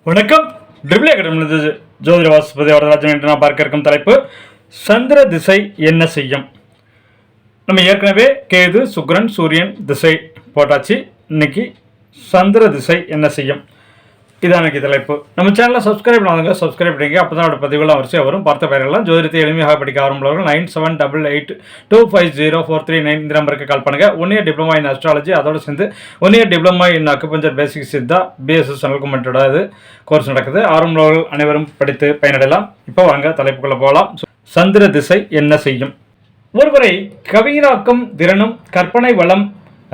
வணக்கம். Triple academy ஜோதிட வாசுபதி வரதராஜன் என்று நான் பார்க்க இருக்கும் தலைப்பு சந்திர திசை என்ன செய்யும். நம்ம ஏற்கனவே கேது சுக்கிரன் சூரியன் திசை போட்டாச்சு. இன்னைக்கு சந்திர திசை என்ன செய்யும் இதான் எனக்கு தலைப்பு. நம்ம சேனலில் சப்ஸ்கிரைப் பண்ணாதவங்க சப்ஸ்கிரைப் பண்ணிங்க. அப்போ தான் அவரோட பதிவுலாம் வரிசையாக வரும். பார்த்த பெயரெல்லாம் ஜோதிடத்தை எளிமையாக படிக்க ஆரம்பிப்பவர்கள் 9788250439 இந்த நம்பருக்கு கால் பண்ணுங்கள். 1 year டிப்ளமா இன் அஸ்ட்ராலஜி, அதோடு சேர்ந்து 1 year diploma in acupuncture basic Siddha BSS செனல்குமெண்டோட இது கோர்ஸ் நடக்குது. ஆரம்பவர்கள் அனைவரும் படித்து பயனடையலாம். இப்போ வாங்க தலைப்புக்குள்ளே போகலாம். சந்திர திசை என்ன செய்யும். ஒருவரை கவிஞராக்கும் திறனும் கற்பனை வளம்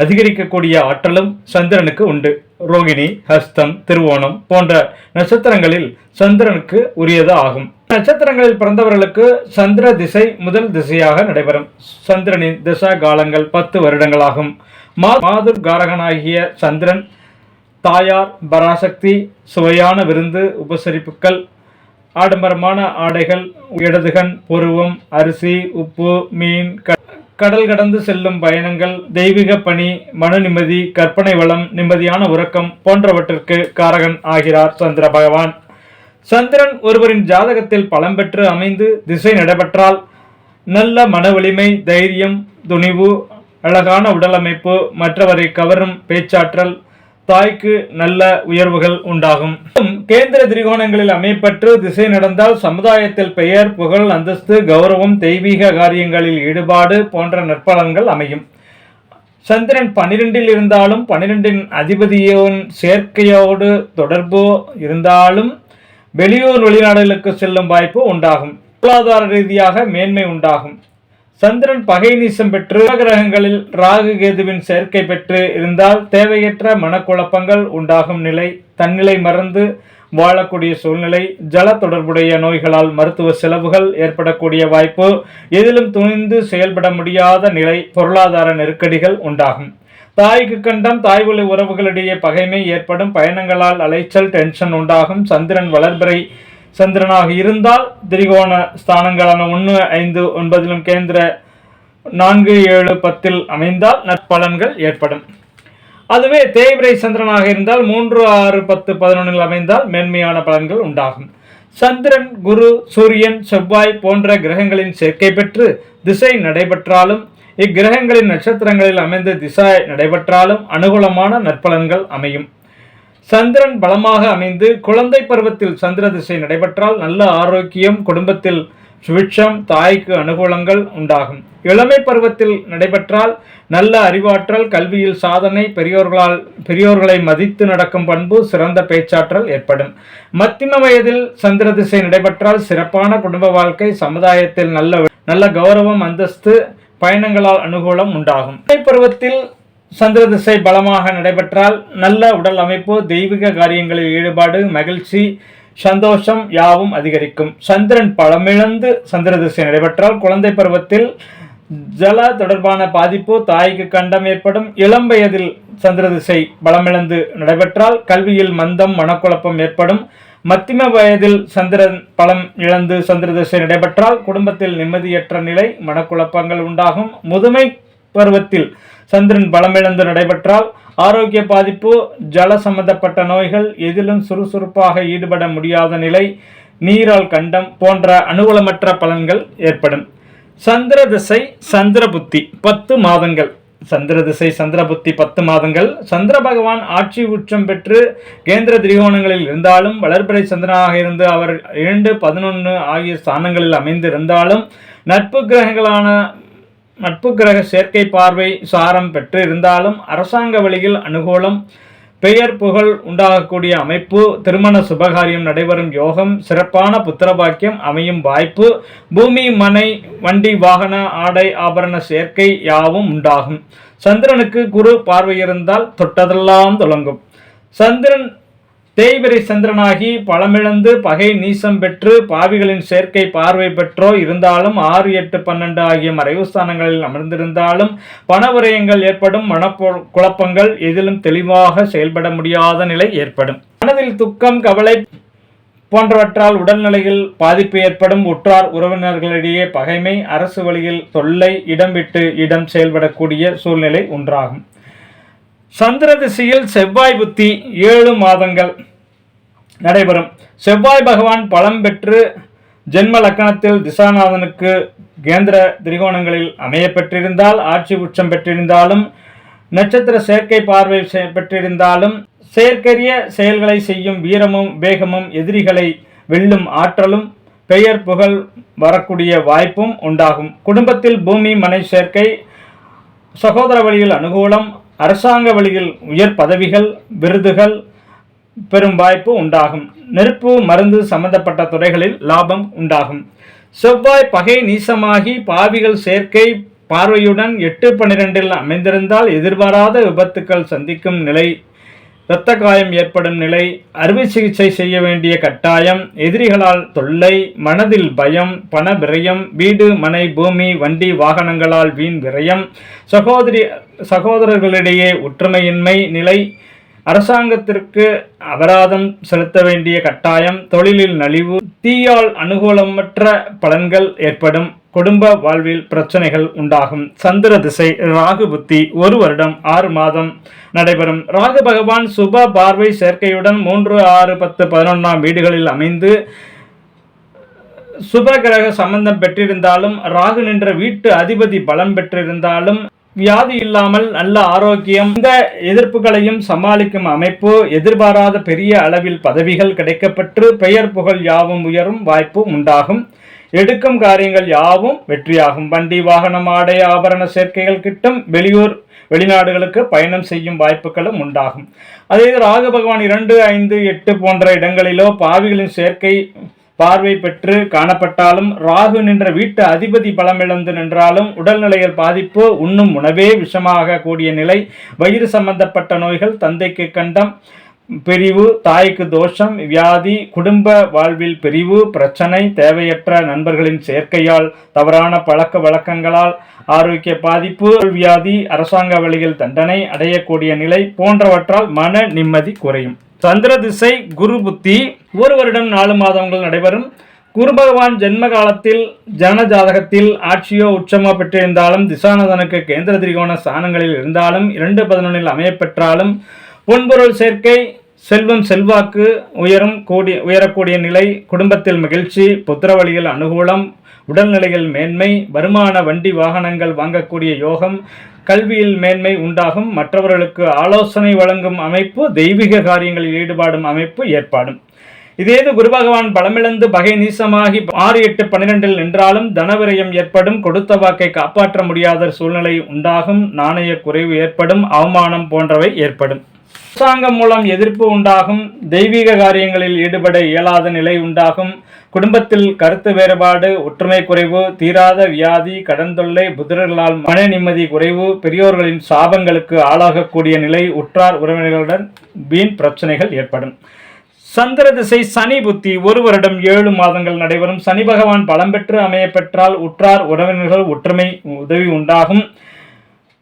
அதிகரிக்கக்கூடிய ஆற்றலும் சந்திரனுக்கு உண்டு. ரோகிணி, ஹஸ்தம், திருவோணம் போன்ற நட்சத்திரங்களில் சந்திரனுக்கு உரியது ஆகும். நட்சத்திரங்களில் பிறந்தவர்களுக்கு சந்திர திசை முதல் திசையாக நடைபெறும். சந்திரனின் திசா காலங்கள் 10 வருடங்களாகும். மாதுர் காரகனாகிய சந்திரன் தாயார், பராசக்தி, சுவையான விருந்து, உபசரிப்புகள், ஆடம்பரமான ஆடைகள், இடதுகண், புருவம், அரிசி, உப்பு, மீன், கடல் கடந்து செல்லும் பயணங்கள், தெய்வீக பணி, மன நிம்மதி, கற்பனை வளம், நிம்மதியான உறக்கம் போன்றவற்றிற்கு காரகன் ஆகிறார் சந்திர பகவான். சந்திரன் ஒருவரின் ஜாதகத்தில் பலம் பெற்று அமைந்து திசை நடைபெற்றால் நல்ல மன வலிமை, தைரியம், துணிவு, அழகான உடலமைப்பு, மற்றவரை கவரும் பேச்சாற்றல், தாய்க்கு நல்ல உயர்வுகள் உண்டாகும். கேந்திர திரிகோணங்களில் அமைப்பற்று திசை நடந்தால் சமுதாயத்தில் பெயர், புகழ், அந்தஸ்து, கௌரவம், தெய்வீக காரியங்களில் ஈடுபாடு போன்ற நற்பலன்கள் அமையும். சந்திரன் 12 இருந்தாலும் 12 அதிபதியின் சேர்க்கையோடு தொடர்பு இருந்தாலும் வெளியூர் வெளிநாடுகளுக்கு செல்லும் வாய்ப்பு உண்டாகும். பொருளாதார ரீதியாக மேன்மை உண்டாகும். சந்திரன் பகை நீசம் பெற்று கிரகங்களில் ராகு கேதுவின் சேர்க்கை பெற்று இருந்தால் தேவையற்ற மனக்குழப்பங்கள் உண்டாகும் நிலை, தன்னிலை மறந்து வாழக்கூடிய சூழ்நிலை, ஜல தொடர்புடைய நோய்களால் மருத்துவ செலவுகள் ஏற்படக்கூடிய வாய்ப்பு, எதிலும் துணிந்து செயல்பட முடியாத நிலை, பொருளாதார நெருக்கடிகள் உண்டாகும். தாய்க்கு கண்டம், தாய் வழி உறவுகளிடையே பகைமை ஏற்படும், பயணங்களால் அலைச்சல், டென்ஷன் உண்டாகும். சந்திரன் வளர்பிறை சந்திரனாக இருந்தால் திரிகோண ஸ்தானங்களான 1, 5, 9 கேந்திர 4, 7, 10 அமைந்தால் நற்பலன்கள் ஏற்படும். அதுவே தேய்பிரை சந்திரனாக இருந்தால் 3, 6, 10, 11 அமைந்தால் மேன்மையான பலன்கள் உண்டாகும். சந்திரன், குரு, சூரியன், செவ்வாய் போன்ற கிரகங்களின் சேர்க்கை பெற்று திசை நடைபெற்றாலும் இக்கிரகங்களின் நட்சத்திரங்களில் அமைந்து திசை நடைபெற்றாலும் அனுகூலமான நற்பலன்கள் அமையும். சந்திரன் பலமாக அமைந்து குழந்தை பருவத்தில் சந்திர திசை நடைபெற்றால் நல்ல ஆரோக்கியம், குடும்பத்தில் சுபிட்சம், தாய்க்கு அனுகூலங்கள் உண்டாகும். இளமை பருவத்தில் நடைபெற்றால் நல்ல அறிவாற்றல், கல்வியில் சாதனை, பெரியோர்களை மதித்து நடக்கும் பண்பு, சிறந்த பேச்சாற்றல் ஏற்படும். மத்திம வயதில் சந்திர திசை நடைபெற்றால் சிறப்பான குடும்ப வாழ்க்கை, சமுதாயத்தில் நல்ல கௌரவம், அந்தஸ்து, பயணங்களால் அனுகூலம் உண்டாகும். பருவத்தில் சந்திர திசை பலமாக நடைபெற்றால் நல்ல உடல் அமைப்பு, தெய்வீக காரியங்களில் ஈடுபாடு, மகிழ்ச்சி, சந்தோஷம் யாவும் அதிகரிக்கும். சந்திரன் பலமிழந்து சந்திர திசை நடைபெற்றால் குழந்தை பருவத்தில் ஜல தொடர்பான பாதிப்பு, தாய்க்கு கண்டம் ஏற்படும். இளம் வயதில் சந்திர திசை பலமிழந்து நடைபெற்றால் கல்வியில் மந்தம், மனக்குழப்பம் ஏற்படும். மத்திம வயதில் சந்திரன் பலம் இழந்து சந்திர திசை நடைபெற்றால் குடும்பத்தில் நிம்மதியற்ற நிலை, மனக்குழப்பங்கள் உண்டாகும். முதுமை பருவத்தில் சந்திரன் பலமிழந்து நடைபெற்றால் ஆரோக்கிய பாதிப்பு, ஜல சம்பந்தப்பட்ட நோய்கள், எதிலும் சுறுசுறுப்பாக ஈடுபட முடியாத நிலை, நீரால் கண்டம் போன்ற அனுகூலமற்ற பலன்கள் ஏற்படும். சந்திர திசை சந்திர புத்தி 10 மாதங்கள். சந்திர திசை சந்திர புத்தி 10 மாதங்கள். சந்திர பகவான் ஆட்சி உச்சம் பெற்று கேந்திர திரிகோணங்களில் இருந்தாலும் வளர்பிறை சந்திரனாக இருந்து அவர் 2, 11 ஆகிய ஸ்தானங்களில் அமைந்து இருந்தாலும் நட்பு கிரக சேர்க்கை பார்வை சாரம் பெற்று இருந்தாலும் அரசாங்க வழியில் அனுகூலம், பெயர் புகழ் உண்டாகக்கூடிய அமைப்பு, திருமண சுபகாரியம் நடைபெறும் யோகம், சிறப்பான புத்திரபாக்கியம் அமையும் வாய்ப்பு, பூமி, மனை, வண்டி, வாகன, ஆடை, ஆபரண சேர்க்கை யாவும் உண்டாகும். சந்திரனுக்கு குரு பார்வை இருந்தால் தொட்டதெல்லாம் தொடங்கும். சந்திரன் தேய்பிரை சந்திரனாகி பலமிழந்து பகை நீசம் பெற்று பாவிகளின் சேர்க்கை பார்வை பெற்றோ இருந்தாலும் 6, 8, 12 ஆகிய மறைவு ஸ்தானங்களில் அமர்ந்திருந்தாலும் பணவிரயங்கள் ஏற்படும். குழப்பங்கள், எதிலும் தெளிவாக செயல்பட முடியாத நிலை ஏற்படும். மனதில் துக்கம், கவலை போன்றவற்றால் உடல்நிலையில் பாதிப்பு ஏற்படும். உற்றார் உறவினர்களிடையே பகைமை, அரசு வழியில் தொல்லை, இடம் விட்டு இடம் செயல்படக்கூடிய சூழ்நிலை உண்டாகும். சந்திர திசையில் செவ்வாய் புத்தி 7 மாதங்கள். நடைபெறும். செவ்வாய் பகவான் பலம் பெற்று ஜென்ம லக்கணத்தில் திசாநாதனுக்கு கேந்திர திரிகோணங்களில் அமைய பெற்றிருந்தால், ஆட்சி உச்சம் பெற்றிருந்தாலும், நட்சத்திர சேர்க்கை பார்வை பெற்றிருந்தாலும், செயற்கரிய செயல்களை செய்யும் வீரமும் வேகமும், எதிரிகளை வெல்லும் ஆற்றலும், பெயர் புகழ் வரக்கூடிய வாய்ப்பும் உண்டாகும். குடும்பத்தில் பூமி மனை சேர்க்கை, சகோதர வழியில் அனுகூலம், அரசாங்க வழியில் உயர் பதவிகள் விருதுகள் பெரும் வாய்ப்பு உண்டாகும். நெருப்பு மருந்து சம்பந்தப்பட்ட துறைகளில் லாபம் உண்டாகும். செவ்வாய் பகை நீசமாகி பாவிகள் சேர்க்கை பார்வையுடன் 8-12 அமைந்திருந்தால் எதிர்பாராத விபத்துக்கள் சந்திக்கும் நிலை, இரத்த காயம் ஏற்படும் நிலை, அறுவை சிகிச்சை செய்ய வேண்டிய கட்டாயம், எதிரிகளால் தொல்லை, மனதில் பயம், பண விரயம், வீடு மனை பூமி வண்டி வாகனங்களால் வீண் விரயம், சகோதரர்களிடையே ஒற்றுமையின்மை நிலை, அரசாங்கத்திற்கு அபராதம் செலுத்த வேண்டிய கட்டாயம், தொழிலில் நலிவு, தீயால் அனுகூலமற்ற பலன்கள் ஏற்படும். குடும்ப வாழ்வில் பிரச்சனைகள் உண்டாகும். சந்திர திசை ராகு புத்தி 1 வருடம் 6 மாதம் நடைபெறும். ராகு பகவான் சுப பார்வை சேர்க்கையுடன் 3, 6, 10, 11 வீடுகளில் அமைந்து சுப கிரக சம்பந்தம் பெற்றிருந்தாலும், ராகு நின்ற வீட்டு அதிபதி பலம் பெற்றிருந்தாலும், வியாதி இல்லாமல் நல்ல ஆரோக்கியம், இந்த எதிர்ப்புகளையும் சமாளிக்கும் அமைப்பு, எதிர்பாராத பெரிய அளவில் பதவிகள் கிடைக்கப்பெற்று பெயர் புகழ் யாவும் உயரும் வாய்ப்பு உண்டாகும். எடுக்கும் காரியங்கள் யாவும் வெற்றியாகும். வண்டி வாகனம் ஆடை ஆபரண சேர்க்கைகள் கிட்டும். வெளியூர் வெளிநாடுகளுக்கு பயணம் செய்யும் வாய்ப்புகளும் உண்டாகும். அதே ராகு பகவான் 2, 5, 8 போன்ற இடங்களிலோ பாவிகளின் சேர்க்கை பார்வை பெற்று காணப்பட்டாலும், ராகு நின்ற வீட்டு அதிபதி பலமிழந்து நின்றாலும், உடல்நிலையில் பாதிப்பு, உண்ணும் உணவே விஷமாக கூடிய நிலை, வயிறு சம்பந்தப்பட்ட நோய்கள், தந்தைக்கு கண்டம், பிரிவு, தாய்க்கு தோஷம், வியாதி, குடும்ப வாழ்வில் பிரிவு, பிரச்சனை, தேவையற்ற நண்பர்களின் சேர்க்கையால், தவறான பழக்க வழக்கங்களால் ஆரோக்கிய பாதிப்பு, வியாதி, அரசாங்க வழியில் தண்டனை அடையக்கூடிய நிலை போன்றவற்றால் மன நிம்மதி குறையும். சந்திர திசை குரு புத்தி 1 வருடம் 4 மாதங்கள் நடைபெறும். குரு பகவான் ஜென்ம காலத்தில் ஜன ஜாதகத்தில் ஆட்சியோ உச்சமோ பெற்றிருந்தாலும், திசாநாதனுக்கு கேந்திர திரிகோண ஸ்தானங்களில் இருந்தாலும், 2-11 அமையப்பெற்றாலும், பொன்பொருள் சேர்க்கை, செல்வம் செல்வாக்கு உயரக்கூடிய நிலை, குடும்பத்தில் மகிழ்ச்சி, புத்திர வழியில் அனுகூலம், உடல்நிலையில் மேன்மை, வருமான வண்டி வாகனங்கள் வாங்கக்கூடிய யோகம், கல்வியில் மேன்மை உண்டாகும். மற்றவர்களுக்கு ஆலோசனை வழங்கும் அமைப்பு, தெய்வீக காரியங்களில் ஈடுபாடும் அமைப்பு ஏற்பாடும். இதேது குரு பகவான் பலமிழந்து பகை நீசமாகி 6, 8, 12 நின்றாலும் தனவிரயம் ஏற்படும். கொடுத்த வாக்கை காப்பாற்ற முடியாத சூழ்நிலை உண்டாகும். நாணய குறைவு ஏற்படும். அவமானம் போன்றவை ஏற்படும். அரசாங்கம் மூலம் எதிர்ப்பு உண்டாகும். தெய்வீக காரியங்களில் ஈடுபட இயலாத நிலை உண்டாகும். குடும்பத்தில் கருத்து வேறுபாடு, ஒற்றுமை குறைவு, தீராத வியாதி, கடன் தொல்லை, புத்திரர்களால் மன நிம்மதி குறைவு, பெரியோர்களின் சாபங்களுக்கு ஆளாகக்கூடிய நிலை, உற்றார் உறவினர்களுடன் வீண் பிரச்சனைகள் ஏற்படும். சந்திர திசை சனி புத்தி 1 வருடம் 7 மாதங்கள் நடைபெறும். சனி பகவான் பலம் பெற்று அமைய பெற்றால் உற்றார் உறவினர்கள் ஒற்றுமை உதவி உண்டாகும்.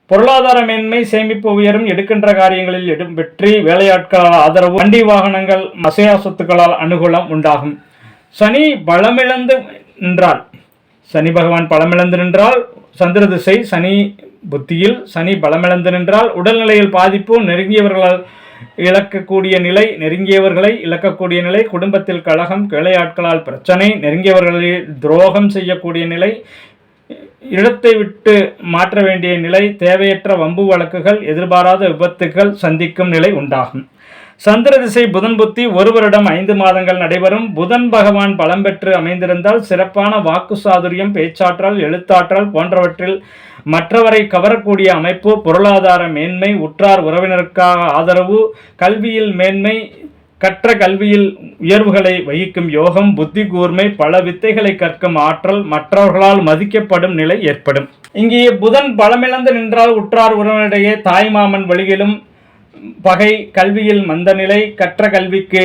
பொருளாதார மேன்மை, சேமிப்பு உயரும். எடுக்கின்ற காரியங்களில் வெற்றி, வேலையாட்களால் ஆதரவு, வண்டி வாகனங்கள், அசையா சொத்துக்களால் அனுகூலம் உண்டாகும். சனி பலமிழந்து நின்றால், சனி பகவான் பலமிழந்து நின்றால், சந்திர திசை சனி புத்தியில் சனி பலமிழந்து நின்றால் உடல்நிலையில் பாதிப்பு, நெருங்கியவர்களை இழக்கக்கூடிய நிலை, குடும்பத்தில் கலகம், வேலையாட்களால் பிரச்சனை, நெருங்கியவர்களை துரோகம் செய்யக்கூடிய நிலை, இடத்தை விட்டு மாற்ற வேண்டிய நிலை, தேவையற்ற வம்பு வழக்குகள், எதிர்பாராத விபத்துகள் சந்திக்கும் நிலை உண்டாகும். சந்திர திசை புதன் புத்தி 1 வருடம் 5 மாதங்கள் நடைபெறும். புதன் பகவான் பலம் பெற்று அமைந்திருந்தால் சிறப்பான வாக்கு சாதுரியம், பேச்சாற்றல், எழுத்தாற்றல் போன்றவற்றில் மற்றவரை கவரக்கூடிய அமைப்பு, பொருளாதார மேன்மை, உற்றார் உறவினருக்காக ஆதரவு, கல்வியில் மேன்மை, கற்ற கல்வியில் உயர்வுகளை வகிக்கும் யோகம், புத்தி கூர்மை, பல வித்தைகளை கற்கும் ஆற்றல், மற்றவர்களால் மதிக்கப்படும் நிலை ஏற்படும். இங்கே புதன் பலமிழந்து நின்றால் உற்றார் உறவினரிடையே தாய் மாமன் வழியிலும் பகை, கல்வியில் மந்த நிலை, கற்ற கல்விக்கு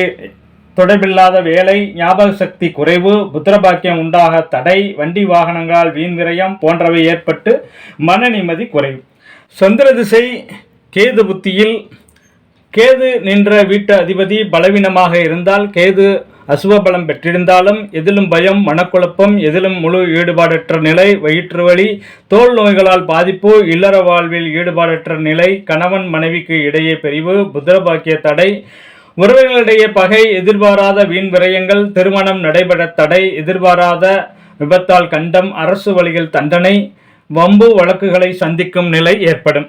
தொடர்பில்லாத வேலை, ஞாபக சக்தி குறைவு, புத்திரபாக்கியம் உண்டாக தடை, வண்டி வாகனங்களால் வீண் விரயம் போன்றவை ஏற்பட்டு மன நிம்மதி குறையும். சந்திர திசை கேது புத்தியில் கேது நின்ற வீட்டு அதிபதி பலவீனமாக இருந்தால், கேது அசுவபலம் பெற்றிருந்தாலும், எதிலும் பயம், மனக்குழப்பம், எதிலும் முழு ஈடுபாடற்ற நிலை, வயிற்று வலி, தோல் நோய்களால் பாதிப்பு, இல்லற வாழ்வில் ஈடுபாடற்ற நிலை, கணவன் மனைவிக்கு இடையே பிரிவு, புத்திரபாக்கிய தடை, உறவுகளிடையே பகை, எதிர்பாராத வீண் விரயங்கள், திருமணம் நடைபெற தடை, எதிர்பாராத விபத்தால் கண்டம், அரசு வழியில் தண்டனை, வம்பு வழக்குகளை சந்திக்கும் நிலை ஏற்படும்.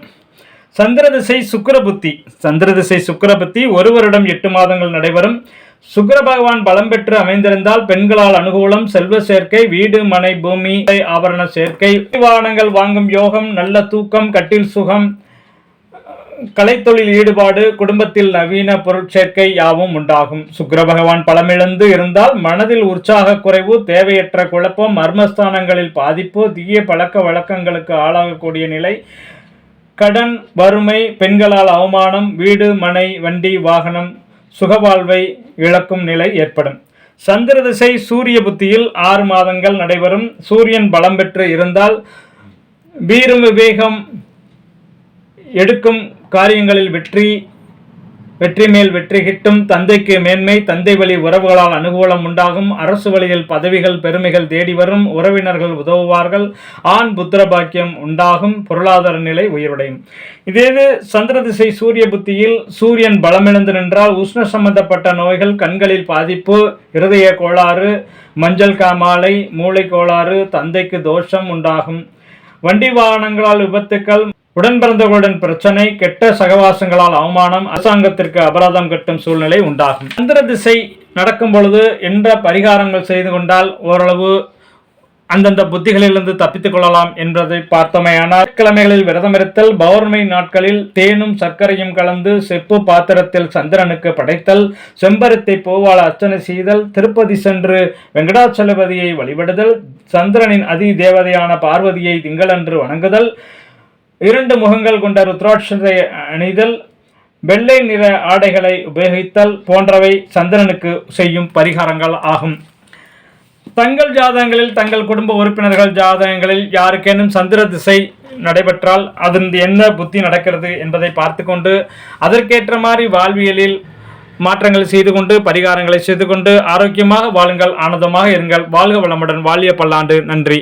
சந்திரதிசை சுக்கிரபுத்தி. சந்திரதிசை சுக்கிரபுத்தி 1 வருடம் 8 மாதங்கள் நடைபெறும். சுக்கிர பகவான் பலம் பெற்று அமைந்திருந்தால் பெண்களால் அனுகூலம், செல்வ சேர்க்கை, வீடு மனை பூமி ஆபரண சேர்க்கை, வாகனங்கள் வாங்கும் யோகம், நல்ல தூக்கம், கட்டில் சுகம், கலைத்தொழில் ஈடுபாடு, குடும்பத்தில் நவீன பொருட்சேர்க்கை யாவும் உண்டாகும். சுக்கிர பகவான் பலமிழந்து இருந்தால் மனதில் உற்சாக குறைவு, தேவையற்ற குழப்பம், மர்மஸ்தானங்களில் பாதிப்பு, தீய பழக்க வழக்கங்களுக்கு ஆளாகக்கூடிய நிலை, கடன், வறுமை, பெண்களால் அவமானம், வீடு மனை வண்டி வாகனம் சுகவாழ்வை இழக்கும் நிலை ஏற்படும். சந்திர திசை சூரிய புத்தியில் 6 மாதங்கள் நடைபெறும். சூரியன் பலம் பெற்று இருந்தால் வீரம் விவேகம், எடுக்கும் காரியங்களில் வெற்றி மேல் வெற்றி கிட்டும், தந்தைக்கு மேன்மை, தந்தை வழி உறவுகளால் அனுகூலம் உண்டாகும், அரசு வழியில் பதவிகள் பெருமைகள் தேடி வரும், உறவினர்கள் உதவுவார்கள், ஆண் புத்திர பாக்கியம் உண்டாகும், பொருளாதார நிலை உயர்வடையும். இதே சந்திர திசை சூரிய புத்தியில் சூரியன் பலமிழந்து நின்றால் உஷ்ண சம்பந்தப்பட்ட நோய்கள், கண்களில் பாதிப்பு, இருதய கோளாறு, மஞ்சள் காமாலை, மூளை கோளாறு, தந்தைக்கு தோஷம் உண்டாகும், வண்டி வாகனங்களால் விபத்துக்கள், உடன் பிறந்தவர்களுடன் பிரச்சனை, கெட்ட சகவாசங்களால் அவமானம், அரசாங்கத்திற்கு அபராதம் கட்டும் சூழ்நிலை உண்டாகும். சந்திர திசை நடக்கும் பொழுது என்ற பரிகாரங்கள் செய்து கொண்டால் ஓரளவு அந்தந்த புத்திகளிலிருந்து தப்பித்துக் கொள்ளலாம் என்பதை பார்த்தமையானால், கிழமைகளில் விரதமிருத்தல், பௌர்ணமி நாட்களில் தேனும் சர்க்கரையும் கலந்து செப்பு பாத்திரத்தில் சந்திரனுக்கு படைத்தல், செம்பருத்தை பூவால் அர்ச்சனை செய்தல், திருப்பதி சென்று வெங்கடாச்சலபதியை வழிபடுதல், சந்திரனின் அதி தேவதையான பார்வதியை திங்களன்று வணங்குதல், 2 முகங்கள் கொண்ட ருத்ராட்சத்தை அணிதல், வெள்ளை நிற ஆடைகளை உபயோகித்தல் போன்றவை சந்திரனுக்கு செய்யும் பரிகாரங்கள் ஆகும். தங்கள் ஜாதகங்களில் தங்கள் குடும்ப உறுப்பினர்கள் ஜாதகங்களில் யாருக்கேனும் சந்திர திசை நடைபெற்றால் அதன் என்ன புத்தி நடக்கிறது என்பதை பார்த்து கொண்டு அதற்கேற்ற மாதிரி வாழ்வியலில் மாற்றங்களை செய்து கொண்டு பரிகாரங்களை செய்து கொண்டு ஆரோக்கியமாக வாழுங்கள், ஆனந்தமாக இருங்கள். வாழ்க வளமுடன், வாழிய பல்லாண்டு. நன்றி.